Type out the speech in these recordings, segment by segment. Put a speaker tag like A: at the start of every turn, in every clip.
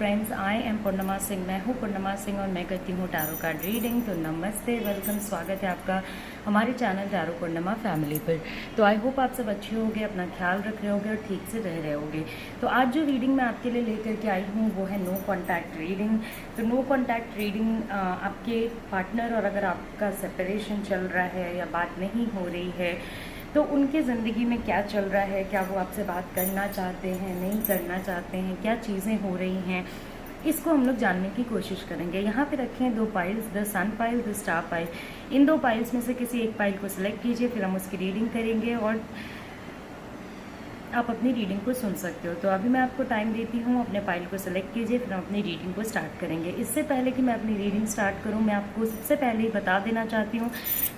A: Friends, I am पूर्णिमा सिंह। मैं हूँ पूर्णिमा सिंह और मैं करती हूँ टैरो कार्ड रीडिंग। तो नमस्ते, वेलकम, स्वागत है आपका हमारे चैनल टैरो पूर्णिमा फैमिली पर। तो आई होप आप सब अच्छे होंगे, अपना ख्याल रख रहे होंगे और ठीक से रह रहे होंगे। तो आज जो रीडिंग मैं आपके लिए लेकर के आई हूँ वो है नो कॉन्टैक्ट रीडिंग। तो नो कॉन्टैक्ट रीडिंग आपके पार्टनर और अगर आपका सेपरेशन चल रहा है या बात नहीं हो रही है तो उनके ज़िंदगी में क्या चल रहा है, क्या वो आपसे बात करना चाहते हैं, नहीं करना चाहते हैं, क्या चीज़ें हो रही हैं, इसको हम लोग जानने की कोशिश करेंगे। यहाँ पे रखे हैं 2 piles, the sun pile, the star pile. इन 2 पाइल्स में से किसी एक पाइल को सिलेक्ट कीजिए, फिर हम उसकी रीडिंग करेंगे और आप अपनी रीडिंग को सुन सकते हो। तो अभी मैं आपको टाइम देती हूँ, अपने पाइल को सिलेक्ट कीजिए, फिर हम अपनी रीडिंग को स्टार्ट करेंगे। इससे पहले कि मैं अपनी रीडिंग स्टार्ट करूँ, मैं आपको सबसे पहले ही बता देना चाहती हूँ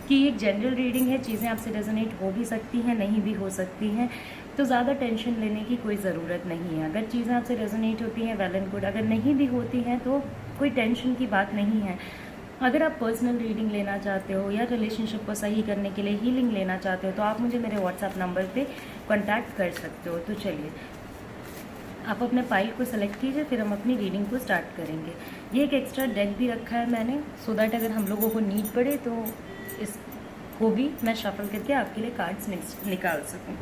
A: कि ये एक जनरल रीडिंग है। चीज़ें आपसे रेजोनेट हो भी सकती हैं, नहीं भी हो सकती हैं, तो ज़्यादा टेंशन लेने की कोई ज़रूरत नहीं है। अगर चीज़ें आपसे रेजोनेट होती हैं वेल एंड गुड, अगर नहीं भी होती हैं तो कोई टेंशन की बात नहीं है। अगर आप पर्सनल रीडिंग लेना चाहते हो या रिलेशनशिप को सही करने के लिए हीलिंग लेना चाहते हो तो आप मुझे मेरे व्हाट्सएप नंबर पे कांटेक्ट कर सकते हो। तो चलिए, आप अपने पाइल को सेलेक्ट कीजिए, फिर हम अपनी रीडिंग को स्टार्ट करेंगे। ये एक एक्स्ट्रा डेक भी रखा है मैंने, सो दैट अगर हम लोगों को नीड पड़े तो इसको भी मैं शफल करके आपके लिए कार्ड्स निकाल सकूँ।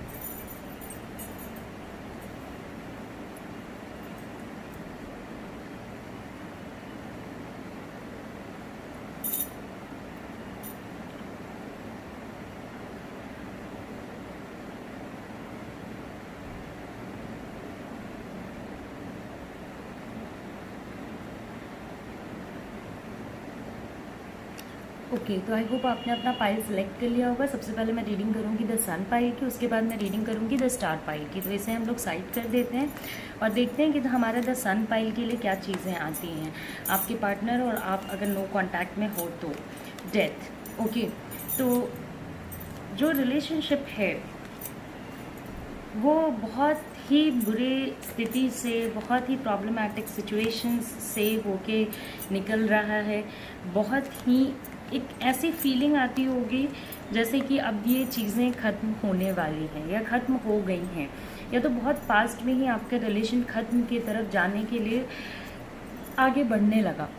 A: ओके, तो आई होप आपने अपना पाइल सेलेक्ट कर लिया होगा। सबसे पहले मैं रीडिंग करूंगी द सन पाइल की, उसके बाद मैं रीडिंग करूंगी द स्टार पाइल की। तो इसे हम लोग साइड कर देते हैं और देखते हैं कि हमारा द सन पाइल के लिए क्या चीज़ें आती हैं। आपके पार्टनर और आप अगर नो कॉन्टैक्ट में हो तो डेथ। ओके, तो जो रिलेशनशिप है वो बहुत ही बुरी स्थिति से, बहुत ही प्रॉब्लमैटिक सिचुएशंस से होके निकल रहा है। बहुत ही एक ऐसी फीलिंग आती होगी जैसे कि अब ये चीज़ें ख़त्म होने वाली हैं या ख़त्म हो गई हैं, या तो बहुत पास्ट में ही आपका रिलेशन ख़त्म की तरफ जाने के लिए आगे बढ़ने लगा।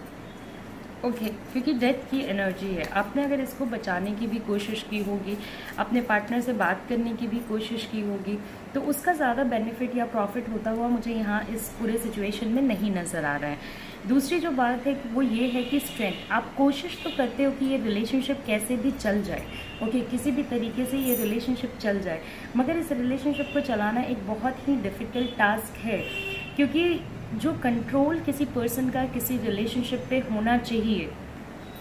A: ओके, क्योंकि डेथ की एनर्जी है। आपने अगर इसको बचाने की भी कोशिश की होगी, अपने पार्टनर से बात करने की भी कोशिश की होगी, तो उसका ज़्यादा बेनिफिट या प्रॉफिट होता हुआ मुझे यहाँ इस पूरे सिचुएशन में नहीं नज़र आ रहा है। दूसरी जो बात है वो ये है कि स्ट्रेंथ, आप कोशिश तो करते हो कि ये रिलेशनशिप कैसे भी चल जाए। ओके, किसी भी तरीके से ये रिलेशनशिप चल जाए, मगर इस रिलेशनशिप को चलाना एक बहुत ही डिफ़िकल्ट टास्क है, क्योंकि जो कंट्रोल किसी पर्सन का किसी रिलेशनशिप पे होना चाहिए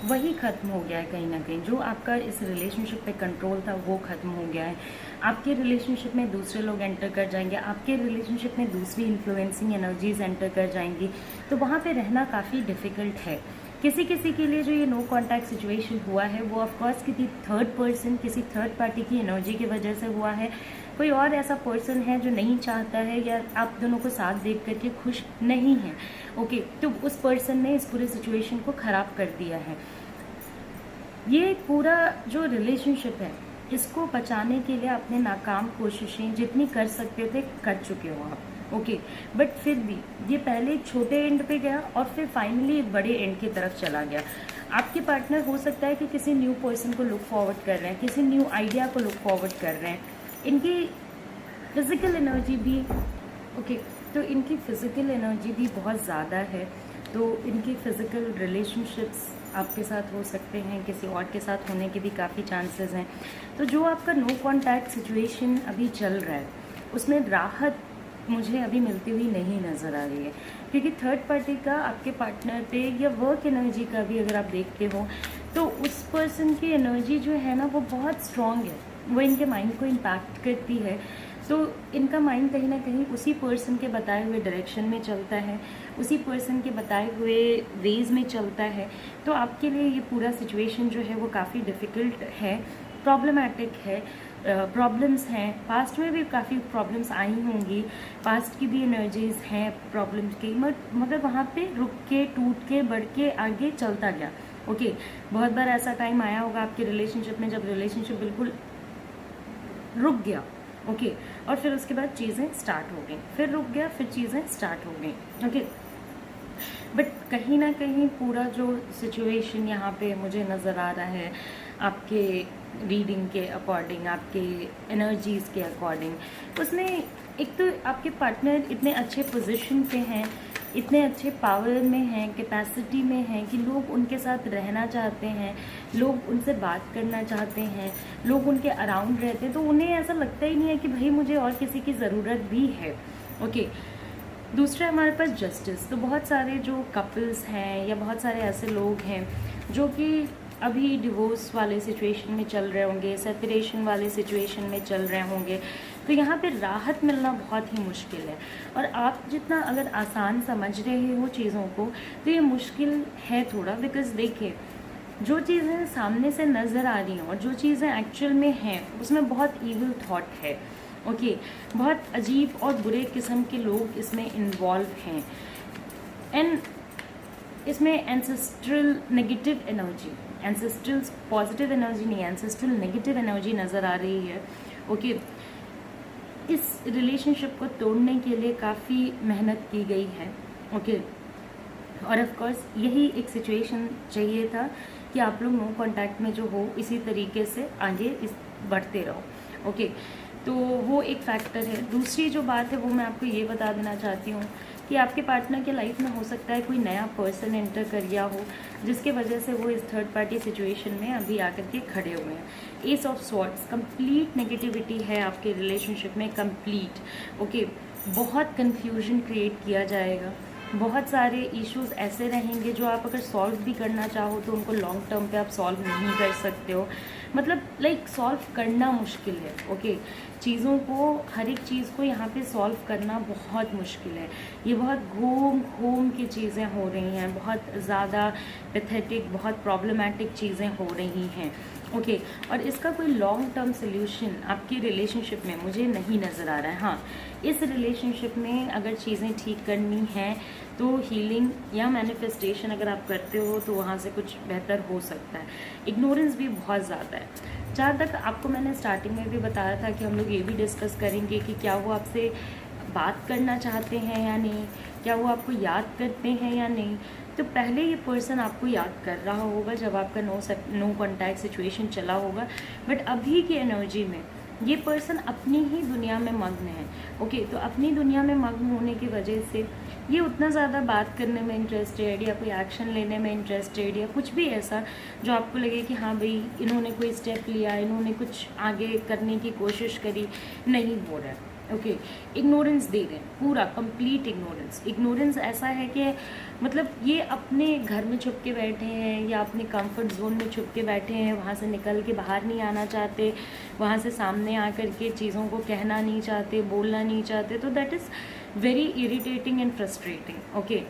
A: वही ख़त्म हो गया है कहीं ना कहीं। जो आपका इस रिलेशनशिप पे कंट्रोल था वो ख़त्म हो गया है। आपके रिलेशनशिप में दूसरे लोग एंटर कर जाएंगे, आपके रिलेशनशिप में दूसरी इन्फ्लुएंसिंग एनर्जीज एंटर कर जाएंगी, तो वहाँ पे रहना काफ़ी डिफ़िकल्ट है। किसी किसी के लिए जो ये नो कॉन्टैक्ट सिचुएशन हुआ है वो ऑफकोर्स किसी थर्ड पर्सन, किसी थर्ड पार्टी की एनर्जी की वजह से हुआ है। कोई और ऐसा पर्सन है जो नहीं चाहता है या आप दोनों को साथ देख करके खुश नहीं है। ओके, तो उस पर्सन ने इस पूरे सिचुएशन को ख़राब कर दिया है। ये पूरा जो रिलेशनशिप है इसको बचाने के लिए आपने नाकाम कोशिशें जितनी कर सकते थे कर चुके हो आप। ओके, बट फिर भी ये पहले एक छोटे एंड पे गया और फिर फाइनली एक बड़े एंड की तरफ चला गया। आपके पार्टनर हो सकता है कि किसी न्यू पर्सन को लुक फॉरवर्ड कर रहे हैं, किसी न्यू आइडिया को लुक फॉरवर्ड कर रहे हैं। इनकी फिज़िकल एनर्जी भी ओके, तो इनकी फ़िज़िकल एनर्जी भी बहुत ज़्यादा है, तो इनकी फ़िज़िकल रिलेशनशिप्स आपके साथ हो सकते हैं, किसी और के साथ होने के भी काफ़ी चांसेस हैं। तो जो आपका नो कॉन्टैक्ट सिचुएशन अभी चल रहा है उसमें राहत मुझे अभी मिलती हुई नहीं नज़र आ रही है, क्योंकि थर्ड पार्टी का आपके पार्टनर पे या वर्क एनर्जी का भी अगर आप देखते हो तो उस पर्सन की एनर्जी जो है ना वो बहुत स्ट्रॉन्ग है, वो इनके माइंड को इम्पैक्ट करती है। तो इनका माइंड कहीं ना कहीं उसी पर्सन के बताए हुए डायरेक्शन में चलता है, उसी पर्सन के बताए हुए वेज में चलता है। तो आपके लिए ये पूरा सिचुएशन जो है वो काफ़ी डिफ़िकल्ट है, प्रॉब्लमैटिक है। प्रॉब्लम्स हैं, पास्ट में भी काफ़ी प्रॉब्लम्स आई होंगी, पास्ट की भी एनर्जीज़ हैं प्रॉब्लम्स की, मगर वहाँ पे रुक के, टूट के, बढ़ के आगे चलता गया। ओके, बहुत बार ऐसा टाइम आया होगा आपके रिलेशनशिप में जब रिलेशनशिप बिल्कुल रुक गया। ओके, और फिर उसके बाद चीज़ें स्टार्ट हो गई, फिर रुक गया, फिर चीज़ें स्टार्ट हो गई। ओके, बट कहीं ना कहीं पूरा जो सिचुएशन यहाँ पे मुझे नज़र आ रहा है आपके रीडिंग के अकॉर्डिंग, आपके एनर्जीज़ के अकॉर्डिंग, उसमें एक तो आपके पार्टनर इतने अच्छे पोजीशन पे हैं, इतने अच्छे पावर में हैं, कैपेसिटी में हैं कि लोग उनके साथ रहना चाहते हैं, लोग उनसे बात करना चाहते हैं, लोग उनके अराउंड रहते हैं, तो उन्हें ऐसा लगता ही नहीं है कि भाई मुझे और किसी की ज़रूरत भी है। ओके, दूसरा हमारे पास जस्टिस। तो बहुत सारे जो कपल्स हैं या बहुत सारे ऐसे लोग हैं जो कि अभी डिवोर्स वाले सिचुएशन में चल रहे होंगे, सेपरेशन वाले सिचुएशन में चल रहे होंगे, तो यहाँ पे राहत मिलना बहुत ही मुश्किल है। और आप जितना अगर आसान समझ रहे हो चीज़ों को, तो ये मुश्किल है थोड़ा, बिकॉज देखिए जो चीज़ें सामने से नज़र आ रही हैं और जो चीज़ें एक्चुअल में हैं उसमें बहुत ईविल थॉट है। ओके, बहुत अजीब और बुरे किस्म के लोग इसमें इन्वॉल्व हैं, एंड इसमें ancestral negative energy, ancestral positive energy नहीं, एंसेस्ट्रल नेगेटिव एनर्जी नज़र आ रही है। ओके, इस रिलेशनशिप को तोड़ने के लिए काफ़ी मेहनत की गई है। ओके, और ऑफ कोर्स यही एक सिचुएशन चाहिए था कि आप लोग नो कांटेक्ट में जो हो इसी तरीके से आगे बढ़ते रहो। ओके, तो वो एक फैक्टर है। दूसरी जो बात है वो मैं आपको ये बता देना चाहती हूँ कि आपके पार्टनर के लाइफ में हो सकता है कोई नया पर्सन एंटर कर गया हो, जिसके वजह से वो इस थर्ड पार्टी सिचुएशन में अभी आकर के खड़े हुए हैं। S of swords, complete negativity है आपके रिलेशनशिप में, कंप्लीट। ओके, बहुत कंफ्यूजन क्रिएट किया जाएगा, बहुत सारे इश्यूज ऐसे रहेंगे जो आप अगर सॉल्व भी करना चाहो तो उनको लॉन्ग टर्म पे आप सॉल्व नहीं कर सकते हो, मतलब लाइक सॉल्व करना मुश्किल है। ओके, चीज़ों को, हर एक चीज़ को यहाँ पे सॉल्व करना बहुत मुश्किल है। ये बहुत घूम घूम की चीज़ें हो रही हैं, बहुत ज़्यादा पैथेटिक, बहुत प्रॉब्लमेटिक चीज़ें हो रही हैं। ओके, और इसका कोई लॉन्ग टर्म सोल्यूशन आपकी रिलेशनशिप में मुझे नहीं नज़र आ रहा है। हाँ, इस रिलेशनशिप में अगर चीज़ें ठीक करनी हैं तो हीलिंग या मैनिफेस्टेशन अगर आप करते हो तो वहाँ से कुछ बेहतर हो सकता है। इग्नोरेंस भी बहुत ज़्यादा है। जहाँ तक आपको मैंने स्टार्टिंग में भी बताया था कि हम लोग ये भी डिस्कस करेंगे कि क्या वो आपसे बात करना चाहते हैं या नहीं, क्या वो आपको याद करते हैं या नहीं। तो पहले ये पर्सन आपको याद कर रहा होगा जब आपका नो कॉन्टैक्ट सिचुएशन चला होगा, बट अभी की एनर्जी में ये पर्सन अपनी ही दुनिया में मग्न है। ओके, तो अपनी दुनिया में मग्न होने की वजह से ये उतना ज़्यादा बात करने में इंटरेस्टेड या कोई एक्शन लेने में इंटरेस्टेड या कुछ भी ऐसा जो आपको लगे कि हाँ भाई इन्होंने कोई स्टेप लिया, इन्होंने कुछ आगे करने की कोशिश करी, नहीं हो रहा है। ओके, इग्नोरेंस दे रहे हैं, पूरा कंप्लीट इग्नोरेंस। इग्नोरेंस ऐसा है कि मतलब ये अपने घर में छुप के बैठे हैं या अपने कंफर्ट जोन में छुप के बैठे हैं, वहाँ से निकल के बाहर नहीं आना चाहते, वहाँ से सामने आकर के चीज़ों को कहना नहीं चाहते, बोलना नहीं चाहते। तो that is very irritating and frustrating. Okay,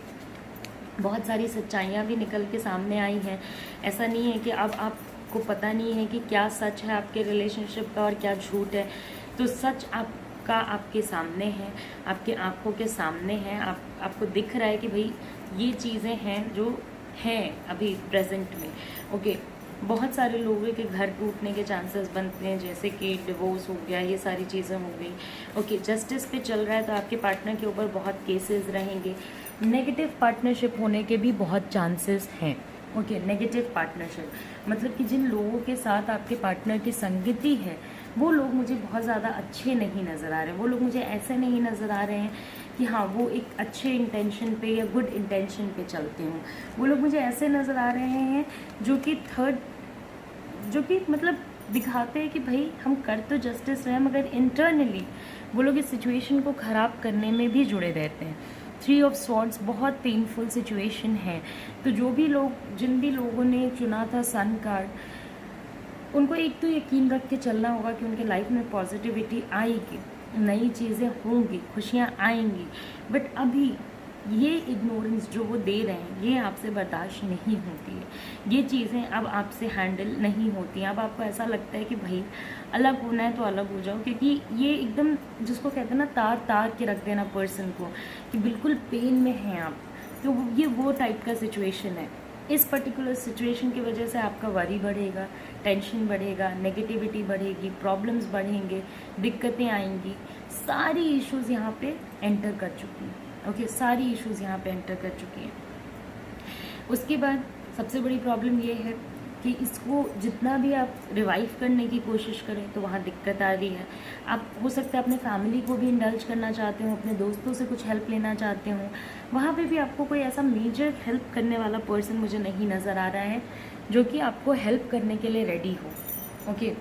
A: बहुत सारी सच्चाइयाँ भी निकल के सामने आई हैं। ऐसा नहीं है कि अब आपको पता नहीं है कि क्या सच है आपके रिलेशनशिप का और क्या झूठ है। तो सच आपका आपके सामने है, आपके आंखों के सामने है, आपको दिख रहा है कि भाई ये चीज़ें हैं जो हैं अभी प्रेजेंट में। ओके, बहुत सारे लोगों के घर टूटने के चांसेस बनते हैं, जैसे कि डिवोर्स हो गया, ये सारी चीज़ें हो गई। ओके, जस्टिस पे चल रहा है तो आपके पार्टनर के ऊपर बहुत केसेस रहेंगे। नेगेटिव पार्टनरशिप होने के भी बहुत चांसेस हैं। ओके, नेगेटिव पार्टनरशिप मतलब कि जिन लोगों के साथ आपके पार्टनर की संगति है वो लोग मुझे बहुत ज़्यादा अच्छे नहीं नज़र आ रहे। वो लोग मुझे ऐसे नहीं नज़र आ रहे हैं कि हाँ वो एक अच्छे इंटेंशन पे या गुड इंटेंशन पे चलते हों। वो लोग मुझे ऐसे नज़र आ रहे हैं जो कि मतलब दिखाते हैं कि भाई हम कर तो जस्टिस रहे हैं, मगर इंटरनली वो लोग इस सिचुएशन को ख़राब करने में भी जुड़े रहते हैं। 3 ऑफ स्वॉर्ड्स बहुत पेनफुल सिचुएशन है। तो जिन भी लोगों ने चुना था सन कार्ड, उनको एक तो यकीन रख के चलना होगा कि उनके लाइफ में पॉजिटिविटी आएगी, नई चीज़ें होंगी, खुशियाँ आएंगी। बट अभी ये इग्नोरेंस जो वो दे रहे हैं ये आपसे बर्दाश्त नहीं होती है। ये चीज़ें अब आपसे हैंडल नहीं होती हैं। अब आपको ऐसा लगता है कि भाई अलग होना है तो अलग हो जाओ, क्योंकि ये एकदम जिसको कहते हैं ना तार के रख देना पर्सन को कि बिल्कुल पेन में हैं आप। तो ये वो टाइप का सिचुएशन है। इस पर्टिकुलर सिचुएशन की वजह से आपका वरी बढ़ेगा, टेंशन बढ़ेगा, नेगेटिविटी बढ़ेगी, प्रॉब्लम्स बढ़ेंगे, दिक्कतें आएंगी। सारी इश्यूज़ यहाँ पे एंटर कर चुकी हैं। ओके, सारी इश्यूज़ यहाँ पे एंटर कर चुकी हैं। उसके बाद सबसे बड़ी प्रॉब्लम ये है कि इसको जितना भी आप रिवाइव करने की कोशिश करें तो वहाँ दिक्कत आ रही है। आप हो सकता है अपने फैमिली को भी इंडल्ज करना चाहते हो, अपने दोस्तों से कुछ हेल्प लेना चाहते हो, वहाँ पे भी आपको कोई ऐसा मेजर हेल्प करने वाला पर्सन मुझे नहीं नज़र आ रहा है जो कि आपको हेल्प करने के लिए रेडी हो। ओके,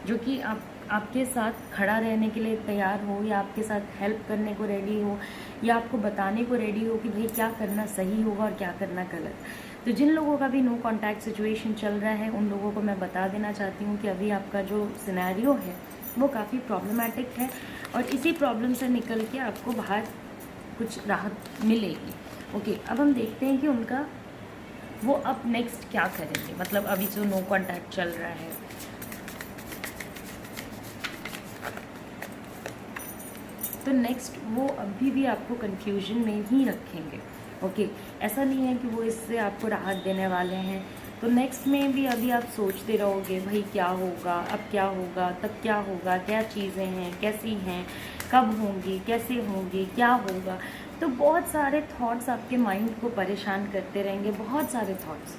A: जो कि आपके साथ खड़ा रहने के लिए तैयार हो, या आपके साथ हेल्प करने को रेडी हो, या आपको बताने को रेडी हो कि भाई क्या करना सही होगा और क्या करना गलत। तो जिन लोगों का भी नो कांटेक्ट सिचुएशन चल रहा है उन लोगों को मैं बता देना चाहती हूँ कि अभी आपका जो सिनेरियो है वो काफ़ी प्रॉब्लमेटिक है, और इसी प्रॉब्लम से निकल के आपको बाहर कुछ राहत मिलेगी। ओके, अब हम देखते हैं कि उनका वो अब नेक्स्ट क्या करेंगे, मतलब अभी जो नो कांटेक्ट चल रहा है। तो नेक्स्ट वो अभी भी आपको कंफ्यूजन में ही रखेंगे। ओके, ऐसा नहीं है कि वो इससे आपको राहत देने वाले हैं। तो नेक्स्ट में भी अभी आप सोचते रहोगे भाई क्या होगा, अब क्या होगा, तब क्या होगा, क्या चीज़ें हैं, कैसी हैं, कब होंगी, कैसे होंगी, क्या होगा। तो बहुत सारे थॉट्स आपके माइंड को परेशान करते रहेंगे, बहुत सारे थॉट्स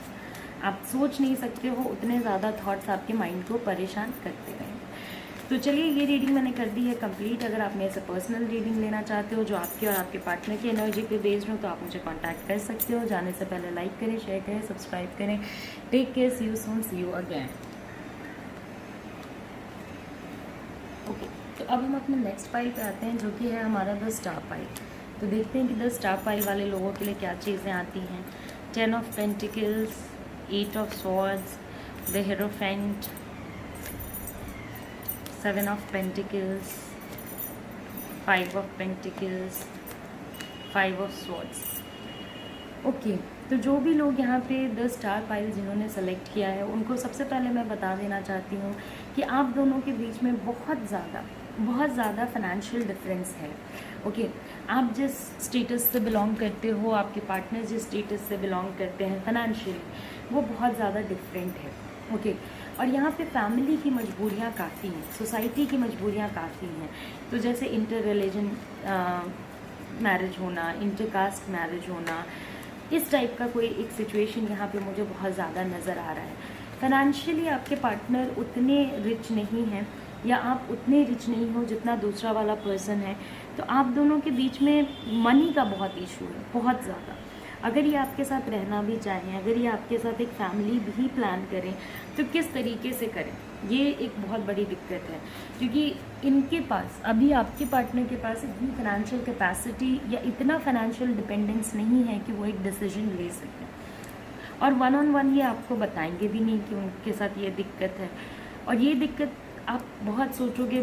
A: आप सोच नहीं सकते हो, उतने ज़्यादा थॉट्स आपके माइंड को परेशान करते रहेंगे। तो चलिए, ये रीडिंग मैंने कर दी है कंप्लीट। अगर आप मेरे से पर्सनल रीडिंग लेना चाहते हो जो आपके और आपके पार्टनर की एनर्जी पे बेस्ड हो तो आप मुझे कांटेक्ट कर सकते हो। जाने से पहले लाइक करें, शेयर करें, सब्सक्राइब करें। Take care, see you soon, see you again. Okay, तो अब हम अपने नेक्स्ट पाइल पे आते हैं जो कि है हमारा द स्टार पाइल। तो देखते हैं कि द स्टार पाइल वाले लोगों के लिए क्या चीज़ें आती हैं। 10 of pentacles, 8 of swords, the hierophant, 7 of Pentacles, 5 of Pentacles, 5 of Swords। Okay, तो जो भी लोग यहाँ पे द स्टार पाइल जिन्होंने सेलेक्ट किया है उनको सबसे पहले मैं बता देना चाहती हूँ कि आप दोनों के बीच में बहुत ज़्यादा फाइनेंशियल डिफरेंस है। ओके, आप जिस स्टेटस से बिलोंग करते हो, आपके पार्टनर जिस स्टेटस से बिलोंग करते हैं फाइनेंशियली, वो बहुत ज़्यादा डिफरेंट है। ओके, और यहाँ पे फैमिली की मजबूरियाँ काफ़ी हैं, सोसाइटी की मजबूरियाँ काफ़ी हैं। तो जैसे इंटर रिलीजन मैरिज होना, इंटरकास्ट मैरिज होना, इस टाइप का कोई एक सिचुएशन यहाँ पे मुझे बहुत ज़्यादा नज़र आ रहा है। फाइनेंशियली आपके पार्टनर उतने रिच नहीं हैं, या आप उतने रिच नहीं हो जितना दूसरा वाला पर्सन है। तो आप दोनों के बीच में मनी का बहुत इशू है, बहुत ज़्यादा। अगर ये आपके साथ रहना भी चाहें, अगर ये आपके साथ एक फैमिली भी प्लान करें तो किस तरीके से करें, ये एक बहुत बड़ी दिक्कत है। क्योंकि इनके पास, अभी आपके पार्टनर के पास इतनी फाइनेंशियल कैपेसिटी या इतना फाइनेंशियल डिपेंडेंस नहीं है कि वो एक डिसीजन ले सकें, और 1-on-1 ये आपको बताएंगे भी नहीं कि उनके साथ ये दिक्कत है। और ये दिक्कत आप बहुत सोचोगे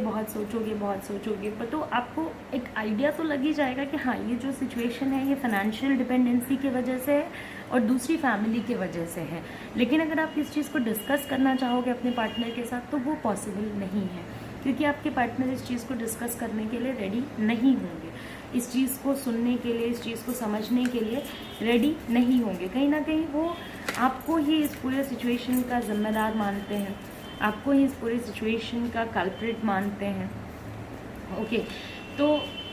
A: पर तो आपको एक आइडिया तो लग ही जाएगा कि हाँ, ये जो सिचुएशन है ये फाइनेंशियल डिपेंडेंसी की वजह से है और दूसरी फैमिली की वजह से है। लेकिन अगर आप इस चीज़ को डिस्कस करना चाहोगे अपने पार्टनर के साथ तो वो पॉसिबल नहीं है, क्योंकि आपके पार्टनर इस चीज़ को डिस्कस करने के लिए रेडी नहीं होंगे, इस चीज़ को सुनने के लिए, इस चीज़ को समझने के लिए रेडी नहीं होंगे। कहीं ना कहीं वो आपको ही इस पूरे सिचुएशन का जिम्मेदार मानते हैं, आपको ही इस पूरी सिचुएशन का कल्प्रिट मानते हैं। ओके, तो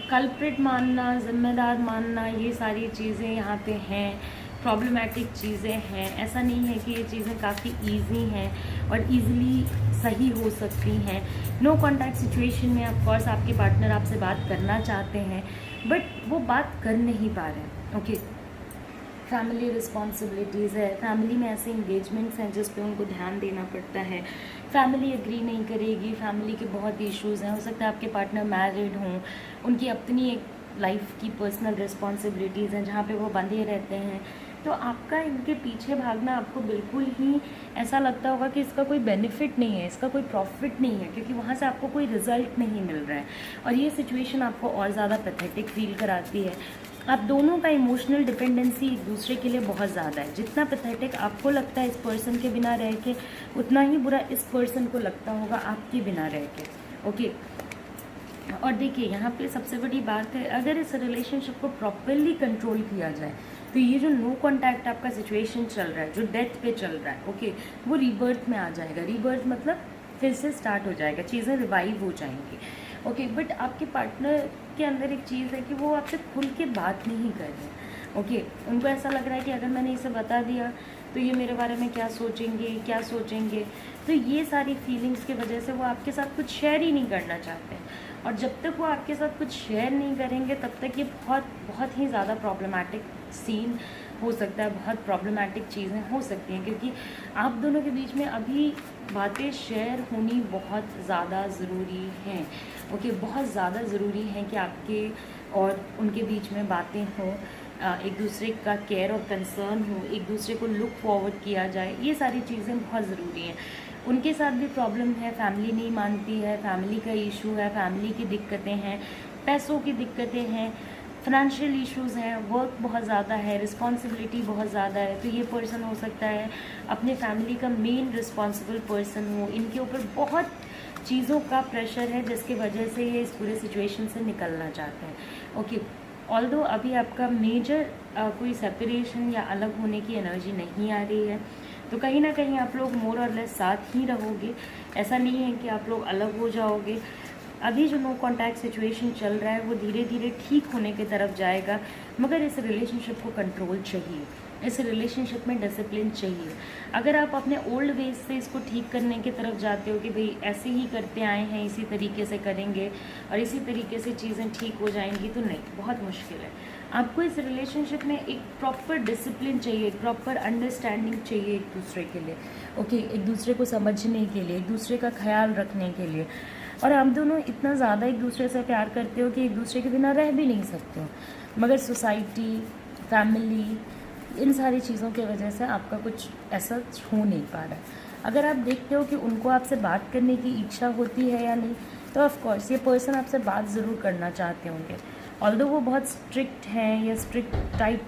A: कल्प्रिट मानना, जिम्मेदार मानना, ये सारी चीज़ें यहाँ पे हैं, प्रॉब्लमेटिक चीज़ें हैं। ऐसा नहीं है कि ये चीज़ें काफ़ी इजी हैं और इजीली सही हो सकती हैं। नो कॉन्टैक्ट सिचुएशन में ऑफ कोर्स आपके पार्टनर आपसे बात करना चाहते हैं बट वो बात कर नहीं पा रहे हैं। ओके, फैमिली रिस्पॉन्सिबिलिटीज़ है, फैमिली में ऐसे इंगेजमेंट्स हैं जिस पे उनको ध्यान देना पड़ता है, फैमिली एग्री नहीं करेगी, फैमिली के बहुत इश्यूज़ हैं। हो सकता है आपके पार्टनर मैरिड हों, उनकी अपनी एक लाइफ की पर्सनल रिस्पॉन्सिबिलिटीज़ हैं जहाँ पे वो बंधे रहते हैं। तो आपका इनके पीछे भागना आपको बिल्कुल ही ऐसा लगता होगा कि इसका कोई बेनिफिट नहीं है, इसका कोई प्रॉफिट नहीं है, क्योंकि वहाँ से आपको कोई रिजल्ट नहीं मिल रहा है। और ये सिचुएशन आपको और ज़्यादा पैथेटिक फील कराती है। आप दोनों का इमोशनल डिपेंडेंसी एक दूसरे के लिए बहुत ज़्यादा है। जितना पैथेटिक आपको लगता है इस पर्सन के बिना रह के, उतना ही बुरा इस पर्सन को लगता होगा आपके बिना रह के। ओके, और देखिए यहाँ पे सबसे बड़ी बात है, अगर इस रिलेशनशिप को प्रॉपरली कंट्रोल किया जाए तो ये जो नो कॉन्टैक्ट आपका सिचुएशन चल रहा है, जो डेथ पे चल रहा है, ओके, वो रीबर्थ में आ जाएगा। रीबर्थ मतलब फिर से स्टार्ट हो जाएगा, चीज़ें रिवाइव हो जाएंगी। ओके, बट आपके पार्टनर के अंदर एक चीज़ है कि वो आपसे खुल के बात नहीं कर रहे हैं, ओके, उनको ऐसा लग रहा है कि अगर मैंने इसे बता दिया तो ये मेरे बारे में क्या सोचेंगे। तो ये सारी फीलिंग्स की वजह से वो आपके साथ कुछ शेयर ही नहीं करना चाहते हैं, और जब तक वो आपके साथ कुछ शेयर नहीं करेंगे तब तक ये बहुत ही ज़्यादा प्रॉब्लमैटिक सीन हो सकता है, बहुत प्रॉब्लमैटिक चीज़ें हो सकती हैं, क्योंकि आप दोनों के बीच में अभी बातें शेयर होनी बहुत ज़्यादा ज़रूरी हैं। ओके, बहुत ज़्यादा ज़रूरी है कि आपके और उनके बीच में बातें हों, एक दूसरे का केयर और कंसर्न हो, एक दूसरे को लुक फॉरवर्ड किया जाए, ये सारी चीज़ें बहुत ज़रूरी हैं। उनके साथ भी प्रॉब्लम है, फैमिली नहीं मानती है, फैमिली का इशू है, फैमिली की दिक्कतें हैं, पैसों की दिक्कतें हैं, फाइनेंशियल इश्यूज़ हैं, वर्क बहुत ज़्यादा है, रिस्पॉन्सिबिलिटी बहुत ज़्यादा है। तो ये पर्सन हो सकता है अपने फैमिली का मेन रिस्पॉन्सिबल पर्सन हो, इनके ऊपर बहुत चीज़ों का प्रेशर है जिसकी वजह से ये इस पूरे सिचुएशन से निकलना चाहते हैं। ओके, ऑल्दो अभी आपका मेजर कोई सेपरेशन या अलग होने की एनर्जी नहीं आ रही है, तो कहीं ना कहीं आप लोग मोर और लेस साथ ही रहोगे। ऐसा नहीं है कि आप लोग अलग हो जाओगे। अभी जो नो कॉन्टैक्ट सिचुएशन चल रहा है वो धीरे धीरे ठीक होने की तरफ जाएगा, मगर इस रिलेशनशिप को कंट्रोल चाहिए, इस रिलेशनशिप में डिसिप्लिन चाहिए। अगर आप अपने ओल्ड वेज से इसको ठीक करने की तरफ जाते हो कि भाई ऐसे ही करते आए हैं, इसी तरीके से करेंगे और इसी तरीके से चीज़ें ठीक हो जाएंगी, तो नहीं, बहुत मुश्किल है। आपको इस रिलेशनशिप में एक प्रॉपर डिसिप्लिन चाहिए, एक प्रॉपर अंडरस्टैंडिंग चाहिए एक दूसरे के लिए। ओके, एक दूसरे को समझने के लिए, एक दूसरे का ख्याल रखने के लिए। और आप दोनों इतना ज़्यादा एक दूसरे से प्यार करते हो कि एक दूसरे के बिना रह भी नहीं सकते हो, मगर सोसाइटी, फैमिली, इन सारी चीज़ों की वजह से आपका कुछ ऐसा हो नहीं पा रहा है। अगर आप देखते हो कि उनको आपसे बात करने की इच्छा होती है या नहीं, तो ऑफ कोर्स ये पर्सन आपसे बात ज़रूर करना चाहते होंगे, ऑल्दो वो बहुत स्ट्रिक्ट हैं या स्ट्रिक्ट टाइप।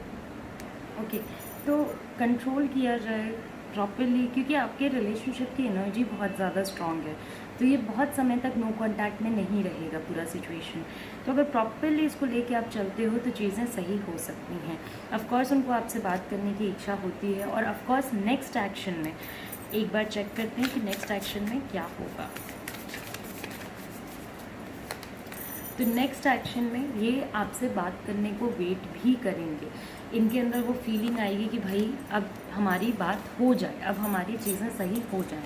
A: ओके, तो कंट्रोल किया जाए प्रॉपरली, क्योंकि आपके रिलेशनशिप की एनर्जी बहुत ज़्यादा स्ट्रॉन्ग है, तो ये बहुत समय तक नो कांटेक्ट में नहीं रहेगा पूरा सिचुएशन। तो अगर प्रॉपरली इसको लेके आप चलते हो तो चीज़ें सही हो सकती हैं। ऑफ कोर्स उनको आपसे बात करने की इच्छा होती है, और ऑफ कोर्स नेक्स्ट एक्शन में एक बार चेक करते हैं कि नेक्स्ट एक्शन में क्या होगा। तो नेक्स्ट एक्शन में ये आपसे बात करने को वेट भी करेंगे। इनके अंदर वो फीलिंग आएगी कि भाई अब हमारी बात हो जाए, अब हमारी चीज़ें सही हो जाएं।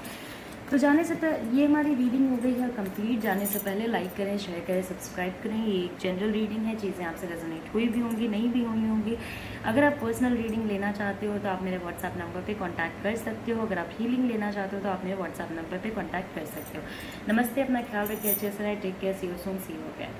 A: तो जाने से पहले ये हमारी रीडिंग हो गई है कंप्लीट। जाने से पहले लाइक करें, शेयर करें, सब्सक्राइब करें। ये एक जनरल रीडिंग है, चीज़ें आपसे रेजोनेट हुई भी होंगी, नहीं भी हुई होंगी। अगर आप पर्सनल रीडिंग लेना चाहते हो तो आप मेरे व्हाट्सएप नंबर पे कांटेक्ट कर सकते हो। अगर आप हीलिंग लेना चाहते हो तो आप मेरे व्हाट्सएप नंबर पे कांटेक्ट कर सकते हो। नमस्ते, अपना ख्याल रखिए, अच्छे से रहे, take care, see you soon, see you again.